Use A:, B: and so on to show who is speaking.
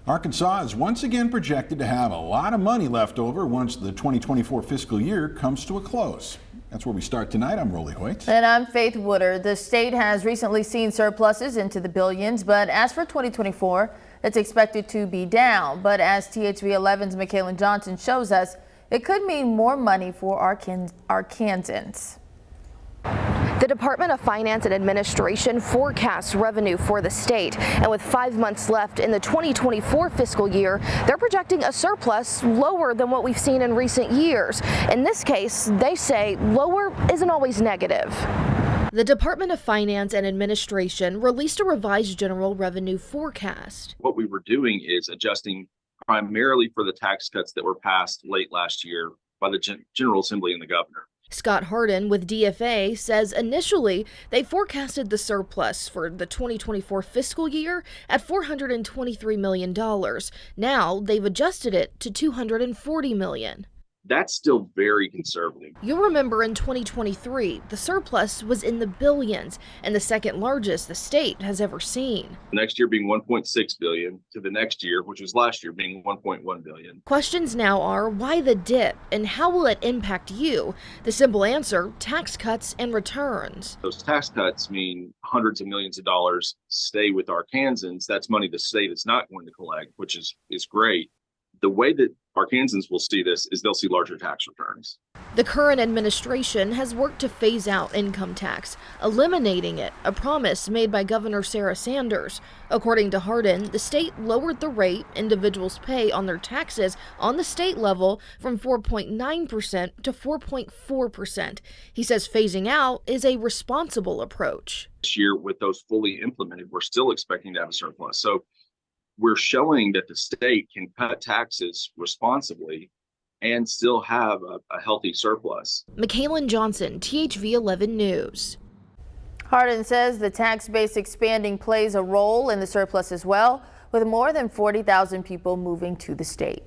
A: Arkansas is once again projected to have a lot of money left over once the 2024 fiscal year comes to a close. That's where we start tonight. I'm Rolly Hoyt.
B: And I'm Faith Woodard. The state has recently seen surpluses into the billions, but as for 2024, it's expected to be down. But as THV 11's Michaela Johnson shows us, it could mean more money for Arkansans.
C: The Department of Finance and Administration forecasts revenue for the state, and with 5 months left in the 2024 fiscal year, they're projecting a surplus lower than what we've seen in recent years. In this case, they say lower isn't always negative. The Department of Finance and Administration released a revised general revenue forecast.
D: What we were doing is adjusting primarily for the tax cuts that were passed late last year by the General Assembly and the governor.
C: Scott Hardin with DFA says initially they forecasted the surplus for the 2024 fiscal year at $423 million. Now they've adjusted it to $240 million.
D: That's still very conservative.
C: You'll remember in 2023, the surplus was in the billions and the second largest the state has ever seen.
D: Next year being $1.6 billion to the next year, which was last year, being $1.1 billion.
C: Questions now are why the dip and how will it impact you? The simple answer, tax cuts and returns.
D: Those tax cuts mean hundreds of millions of dollars stay with Arkansans. That's money the state is not going to collect, which is great. The way that Arkansans will see this is they'll see larger tax returns.
C: The current administration has worked to phase out income tax, eliminating it, a promise made by Governor Sarah Sanders. According to Hardin, the state lowered the rate individuals pay on their taxes on the state level from 4.9% to 4.4%. He says phasing out is a responsible approach.
D: This year, with those fully implemented, we're still expecting to have a surplus. So we're showing that the state can cut taxes responsibly and still have a healthy surplus.
C: Michaela Johnson, THV 11 News.
B: Hardin says the tax base expanding plays a role in the surplus as well, with more than 40,000 people moving to the state.